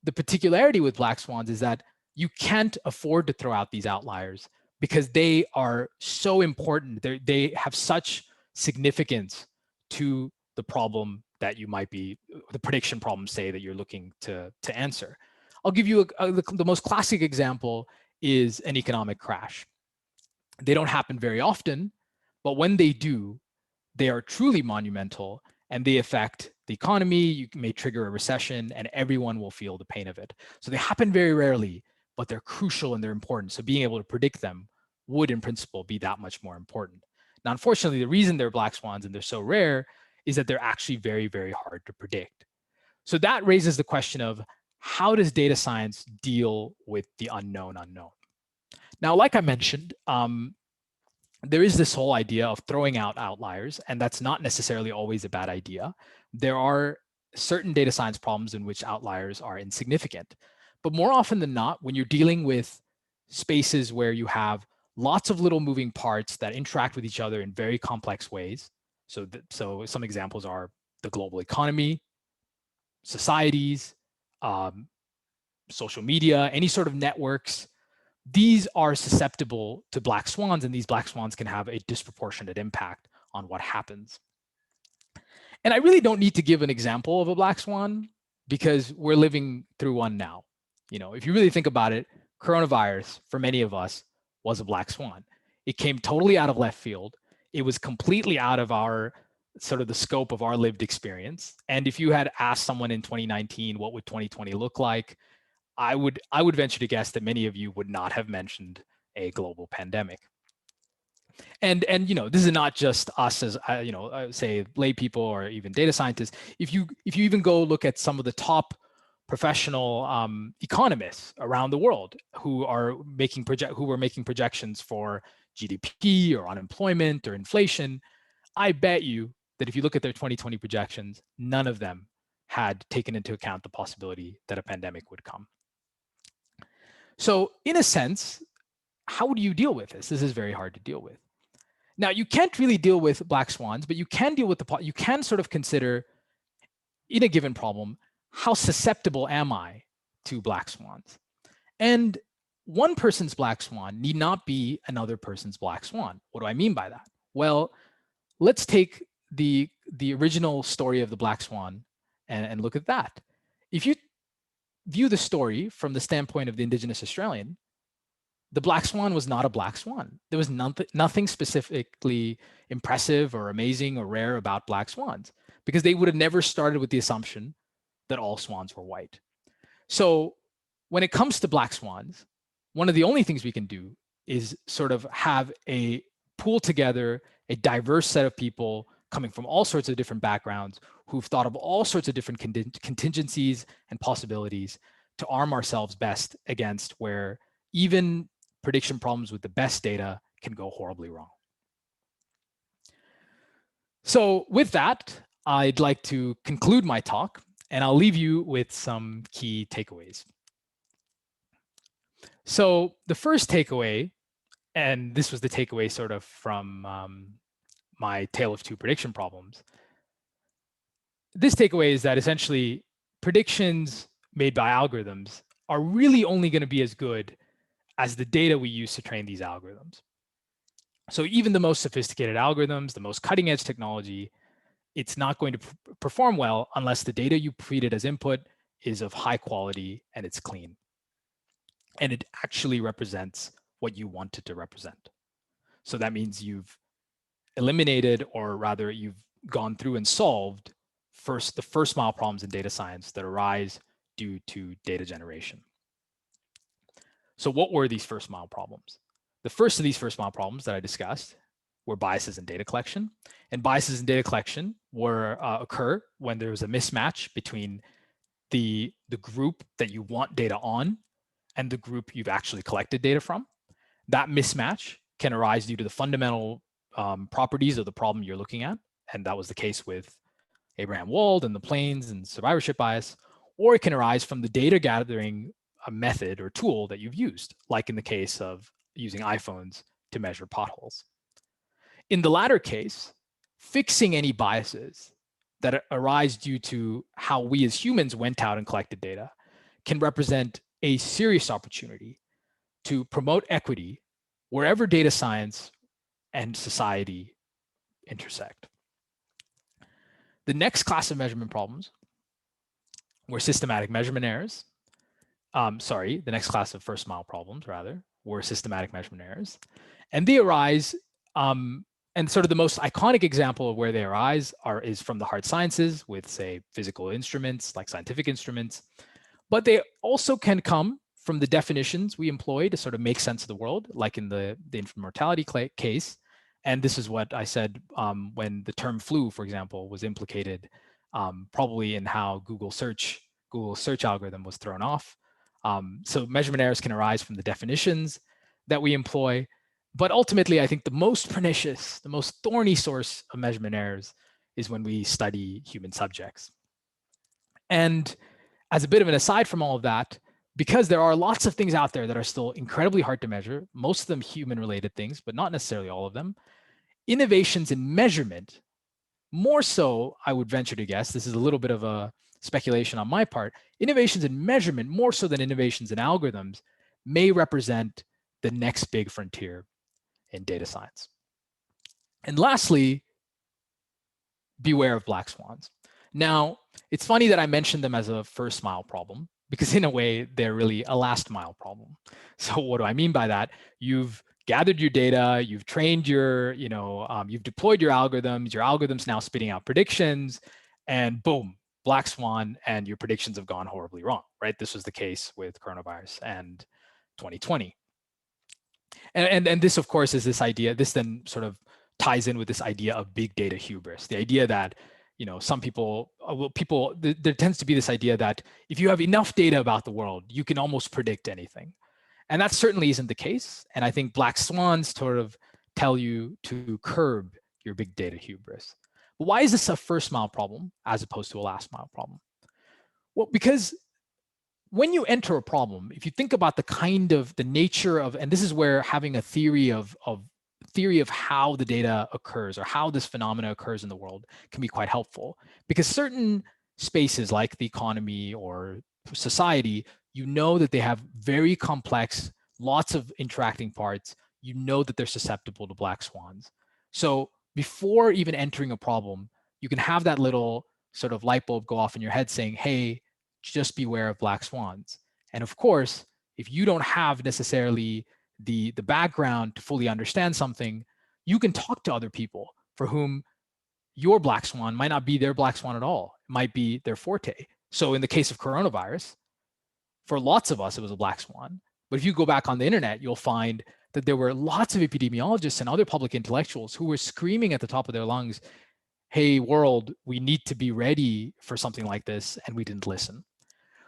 the particularity with black swans is that you can't afford to throw out these outliers because they are so important. They have such significance to the problem that you might be, the prediction problem, say, that you're looking to answer. I'll give you the most classic example is an economic crash. They don't happen very often, but when they do, they are truly monumental and they affect the economy. You may trigger a recession and everyone will feel the pain of it. So they happen very rarely, but they're crucial and they're important. So being able to predict them would, in principle, be that much more important. Now, unfortunately, the reason they're black swans and they're so rare is that they're actually very, very hard to predict. So that raises the question of, how does data science deal with the unknown unknown? Now, like I mentioned, there is this whole idea of throwing out outliers, and that's not necessarily always a bad idea. There are certain data science problems in which outliers are insignificant. But more often than not, when you're dealing with spaces where you have lots of little moving parts that interact with each other in very complex ways, so some examples are the global economy, societies, social media, any sort of networks, these are susceptible to black swans, and these black swans can have a disproportionate impact on what happens. And I really don't need to give an example of a black swan because we're living through one now. If you really think about it, coronavirus, for many of us, was a black swan. It came totally out of left field. It was completely out of our sort of the scope of our lived experience. And if you had asked someone in 2019, what would 2020 look like? I would venture to guess that many of you would not have mentioned a global pandemic. And this is not just us as say lay people or even data scientists. If you even go look at some of the top professional economists around the world who were making projections for GDP or unemployment or inflation, I bet you that if you look at their 2020 projections, none of them had taken into account the possibility that a pandemic would come. So in a sense, how do you deal with this? This is very hard to deal with. Now, you can't really deal with black swans, but you can deal with you can sort of consider in a given problem, how susceptible am I to black swans? And one person's black swan need not be another person's black swan. What do I mean by that? Well, let's take the original story of the black swan and look at that. If you view the story from the standpoint of the Indigenous Australian, the black swan was not a black swan. There was nothing specifically impressive or amazing or rare about black swans, because they would have never started with the assumption that all swans were white. So when it comes to black swans, one of the only things we can do is sort of have a pool together a diverse set of people coming from all sorts of different backgrounds who've thought of all sorts of different contingencies and possibilities to arm ourselves best against where even prediction problems with the best data can go horribly wrong. So with that, I'd like to conclude my talk, and I'll leave you with some key takeaways. So the first takeaway, and this was the takeaway sort of from my tale of two prediction problems. This takeaway is that essentially predictions made by algorithms are really only going to be as good as the data we use to train these algorithms. So even the most sophisticated algorithms, the most cutting edge technology, it's not going to perform well unless the data you feed it as input is of high quality and it's clean. And it actually represents what you want it to represent. So that means you've eliminated, or rather you've gone through and solved the first mile problems in data science that arise due to data generation. So what were these first mile problems? The first of these first mile problems that I discussed were biases in data collection. And biases in data collection occur when there was a mismatch between the group that you want data on and the group you've actually collected data from. That mismatch can arise due to the fundamental properties of the problem you're looking at. And that was the case with Abraham Wald and the planes and survivorship bias, or it can arise from the data gathering method or tool that you've used, like in the case of using iPhones to measure potholes. In the latter case, fixing any biases that arise due to how we as humans went out and collected data can represent a serious opportunity to promote equity wherever data science and society intersect. The next class of measurement problems were systematic measurement errors. The next class of first mile problems, rather, were systematic measurement errors. And they arise, and sort of the most iconic example of where they arise is from the hard sciences with, say, physical instruments, like scientific instruments. But they also can come from the definitions we employ to sort of make sense of the world, like in the infant mortality case. And this is what I said when the term flu, for example, was implicated, probably in how Google search algorithm was thrown off. So measurement errors can arise from the definitions that we employ. But ultimately, I think the most pernicious, the most thorny source of measurement errors is when we study human subjects. And as a bit of an aside from all of that, because there are lots of things out there that are still incredibly hard to measure, most of them human-related things, but not necessarily all of them, innovations in measurement, more so, I would venture to guess, this is a little bit of a speculation on my part, innovations in measurement, more so than innovations in algorithms, may represent the next big frontier in data science. And lastly, beware of black swans. Now, it's funny that I mentioned them as a first mile problem, because in a way, they're really a last mile problem. So what do I mean by that? You've gathered your data, you've trained you've deployed your algorithms now spitting out predictions, and boom, black swan, and your predictions have gone horribly wrong, right? This was the case with coronavirus and 2020. And this, of course, is this idea, this then sort of ties in with this idea of big data hubris, the idea that some people, there tends to be this idea that if you have enough data about the world, you can almost predict anything. And that certainly isn't the case. And I think black swans sort of tell you to curb your big data hubris. But why is this a first mile problem as opposed to a last mile problem? Well, because when you enter a problem, if you think about the nature of, and this is where having a theory of theory of how the data occurs or how this phenomena occurs in the world can be quite helpful, because certain spaces like the economy or society, you know that they have very complex, lots of interacting parts. You know that they're susceptible to black swans. So before even entering a problem, you can have that little sort of light bulb go off in your head saying, hey, just beware of black swans. And of course, if you don't have necessarily the background to fully understand something, you can talk to other people for whom your black swan might not be their black swan at all. It might be their forte. So in the case of coronavirus, for lots of us, it was a black swan. But if you go back on the internet, you'll find that there were lots of epidemiologists and other public intellectuals who were screaming at the top of their lungs, hey, world, we need to be ready for something like this, and we didn't listen.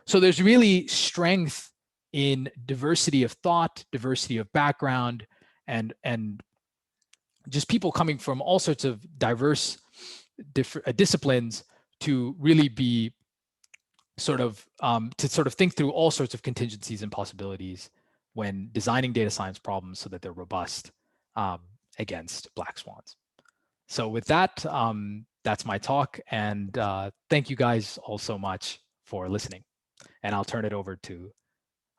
So there's really strength in diversity of thought, diversity of background, and just people coming from all sorts of diverse disciplines to really be sort of think through all sorts of contingencies and possibilities when designing data science problems so that they're robust against black swans. So with that, that's my talk, and thank you guys all so much for listening. And I'll turn it over to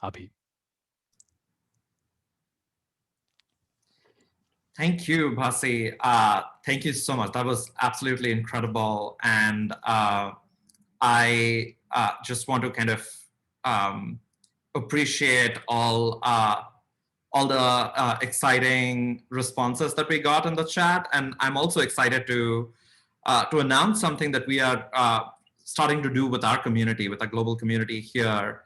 Abhi. Thank you, Bhasi. Thank you so much. That was absolutely incredible. And I just want to kind of appreciate all the exciting responses that we got in the chat. And I'm also excited to announce something that we are starting to do with our community, with our global community here.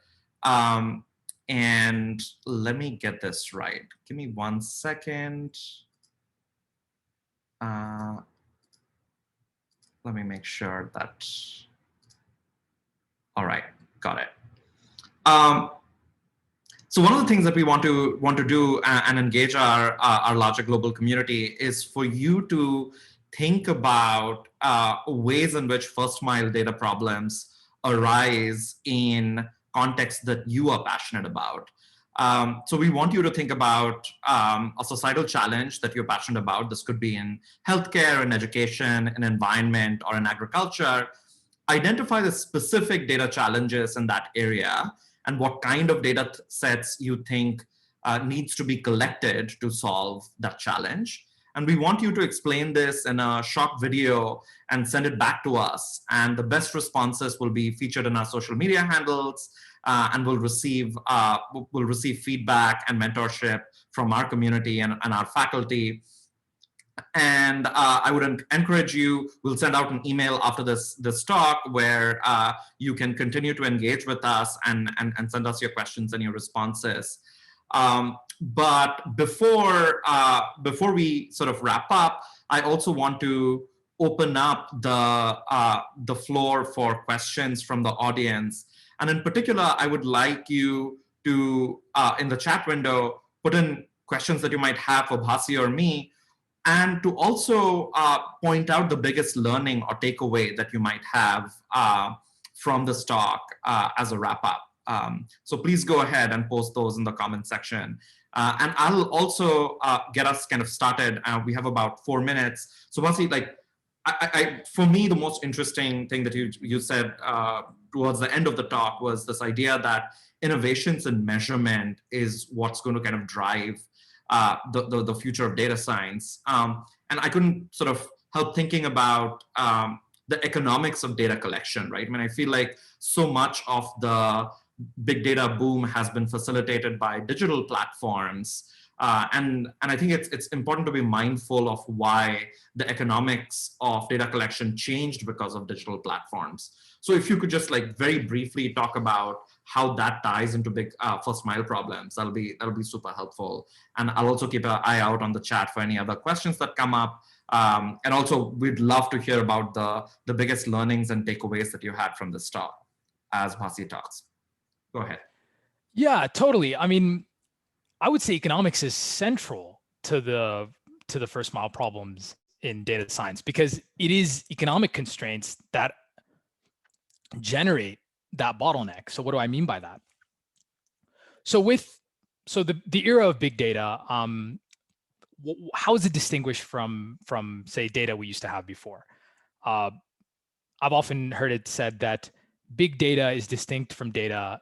And let me get this right. Give me 1 second. Let me make sure that, all right, got it. So one of the things that we want to do and engage our larger global community is for you to think about ways in which first mile data problems arise in contexts that you are passionate about. So we want you to think about a societal challenge that you're passionate about. This could be in healthcare, in education, in environment, or in agriculture. Identify the specific data challenges in that area and what kind of data sets you think needs to be collected to solve that challenge. And we want you to explain this in a short video and send it back to us. And the best responses will be featured in our social media handles, and we'll receive feedback and mentorship from our community and our faculty. And I would encourage you, we'll send out an email after this talk where you can continue to engage with us and send us your questions and your responses. But before we sort of wrap up, I also want to open up the floor for questions from the audience. And in particular, I would like you to, in the chat window, put in questions that you might have for Bhasi or me, and to also point out the biggest learning or takeaway that you might have from this talk as a wrap up. So please go ahead and post those in the comment section. And I'll also get us kind of started. We have about 4 minutes. So Bhasi, like, for me, the most interesting thing that you said towards the end of the talk was this idea that innovations in measurement is what's going to kind of drive the future of data science. And I couldn't sort of help thinking about the economics of data collection, right? I mean, I feel like so much of the big data boom has been facilitated by digital platforms. And I think it's important to be mindful of why the economics of data collection changed because of digital platforms. So if you could just like very briefly talk about how that ties into big first mile problems, that'll be super helpful. And I'll also keep an eye out on the chat for any other questions that come up. And also we'd love to hear about the biggest learnings and takeaways that you had from this talk as Bhasi talks. Go ahead. Yeah, totally. I mean, I would say economics is central to the first mile problems in data science, because it is economic constraints that generate that bottleneck. So what do I mean by that? So the era of big data, how is it distinguished from say data we used to have before? I've often heard it said that big data is distinct from data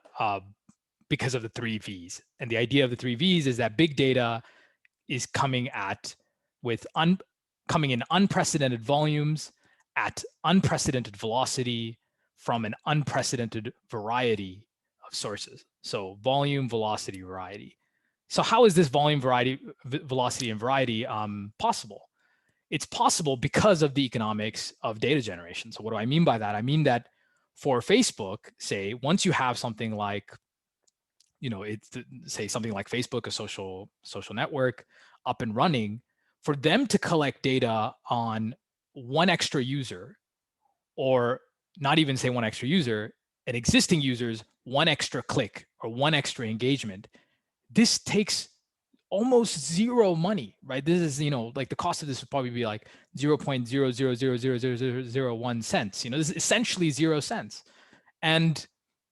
because of the 3 V's. And the idea of the 3 V's is that big data is coming in unprecedented volumes at unprecedented velocity from an unprecedented variety of sources. So volume, velocity, variety. So how is this volume, velocity, and variety possible? It's possible because of the economics of data generation. So what do I mean by that? I mean that for Facebook, say, once you have something like, it's say something like Facebook, a social network up and running, for them to collect data on one extra user, or not even say one extra user, an existing user's one extra click or one extra engagement, this takes almost zero money, right? This is, like the cost of this would probably be like 0.0000001 cents. This is essentially 0 cents. And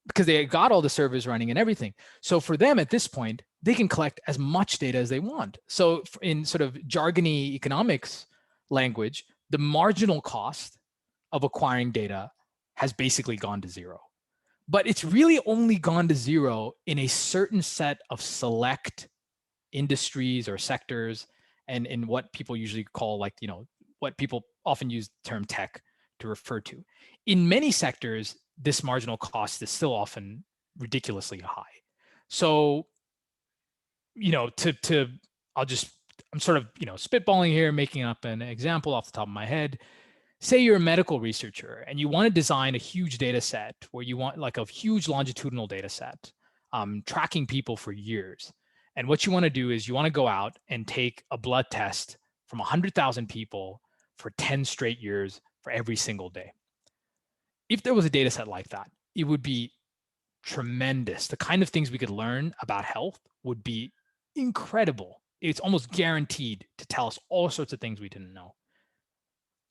because they got all the servers running and everything. So for them at this point, they can collect as much data as they want. So in sort of jargony economics language, the marginal cost of acquiring data has basically gone to zero. But it's really only gone to zero in a certain set of select industries or sectors, and in what people usually call, like, what people often use the term tech to refer to. In many sectors, this marginal cost is still often ridiculously high. So, I'm sort of, spitballing here, making up an example off the top of my head. Say you're a medical researcher and you want to design a huge data set where you want like a huge longitudinal data set, tracking people for years. And what you want to do is you want to go out and take a blood test from 100,000 people for 10 straight years for every single day. If there was a data set like that, it would be tremendous. The kind of things we could learn about health would be incredible. It's almost guaranteed to tell us all sorts of things we didn't know.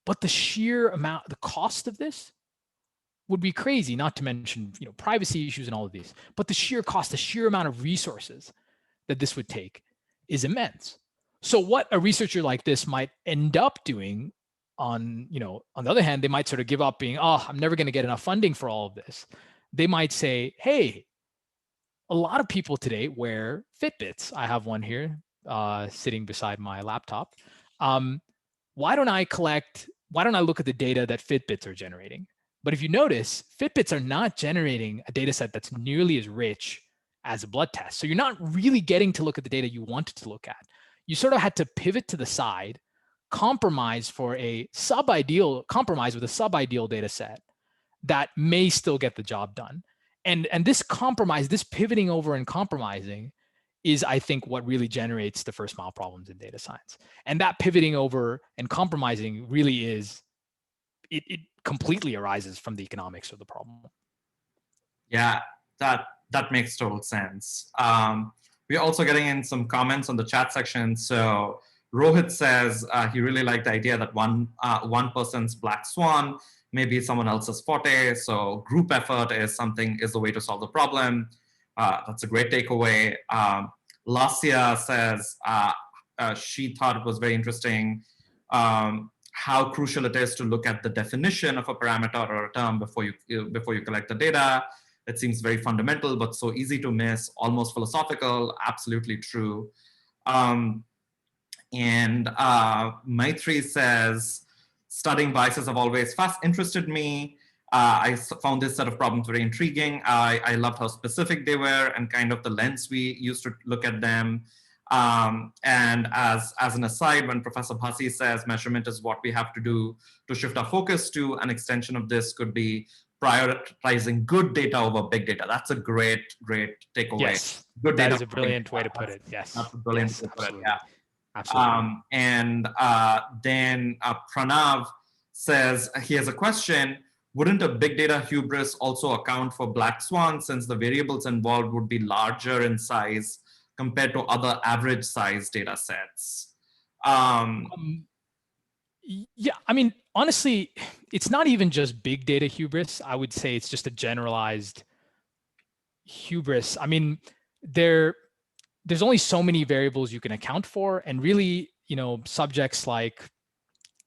But the sheer amount, the cost of this would be crazy, not to mention, privacy issues and all of these. But the sheer cost, the sheer amount of resources that this would take is immense. So what a researcher like this might end up doing on the other hand, they might sort of give up being, I'm never going to get enough funding for all of this. They might say, hey, a lot of people today wear Fitbits. I have one here sitting beside my laptop. Why don't I look at the data that Fitbits are generating? But if you notice, Fitbits are not generating a data set that's nearly as rich as a blood test. So you're not really getting to look at the data you wanted to look at. You sort of had to pivot to the side, compromise with a sub-ideal data set that may still get the job done. And this compromise, this pivoting over and compromising is, I think, what really generates the first mile problems in data science. And that pivoting over and compromising really is, it completely arises from the economics of the problem. Yeah, that makes total sense. We're also getting in some comments on the chat section. So Rohit says he really liked the idea that one person's black swan may be someone else's forte. So group effort is the way to solve the problem. That's a great takeaway. Lassia says she thought it was very interesting how crucial it is to look at the definition of a parameter or a term before you collect the data. It seems very fundamental, but so easy to miss, almost philosophical. Absolutely true. And Maitri says, studying biases have always interested me. I found this set of problems very intriguing. I loved how specific they were and kind of the lens we used to look at them. And as an aside, when Professor Bhasi says measurement is what we have to do to shift our focus to, an extension of this could be prioritizing good data over big data. That's a great takeaway. Yes, good that data is a brilliant way to put it. Yes, that's a brilliant way to put it. Yeah. Absolutely. And then Pranav says he has a question. Wouldn't a big data hubris also account for black swans, since the variables involved would be larger in size compared to other average size data sets? Yeah, I mean, honestly, it's not even just big data hubris. I would say it's just a generalized hubris. I mean, there's only so many variables you can account for, and really, subjects like,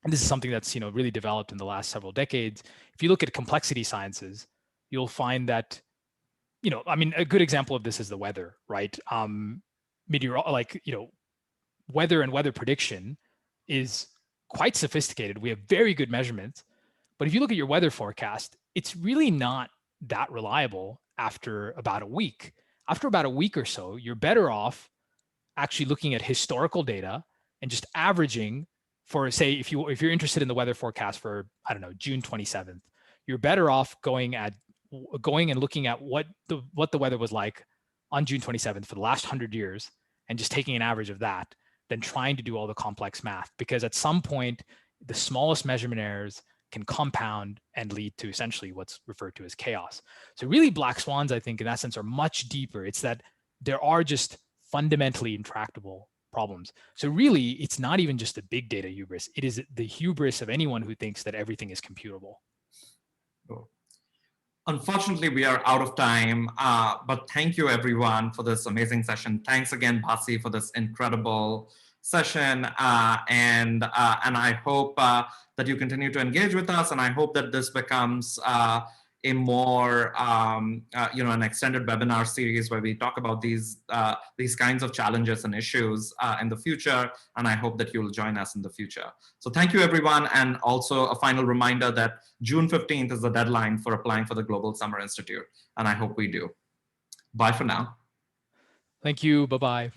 and this is something that's really developed in the last several decades. If you look at complexity sciences, you'll find that a good example of this is the weather, right? Weather and weather prediction is quite sophisticated. We have very good measurements, but if you look at your weather forecast, it's really not that reliable after about a week. After about a week or so, you're better off actually looking at historical data and just averaging for, say, if you're interested in the weather forecast for, I don't know, June 27th, you're better off going and looking at what the weather was like on June 27th for the last 100 years and just taking an average of that than trying to do all the complex math, because at some point the smallest measurement errors can compound and lead to essentially what's referred to as chaos. So really, black swans, I think, in that sense, are much deeper. It's that there are just fundamentally intractable problems. So really, it's not even just the big data hubris. It is the hubris of anyone who thinks that everything is computable. Cool. Unfortunately, we are out of time, but thank you everyone for this amazing session. Thanks again, Bhasi, for this incredible session. And I hope that you continue to engage with us. And I hope that this becomes a more, an extended webinar series where we talk about these kinds of challenges and issues in the future. And I hope that you'll join us in the future. So thank you, everyone. And also a final reminder that June 15th is the deadline for applying for the Global Summer Institute. And I hope we do. Bye for now. Thank you. Bye-bye.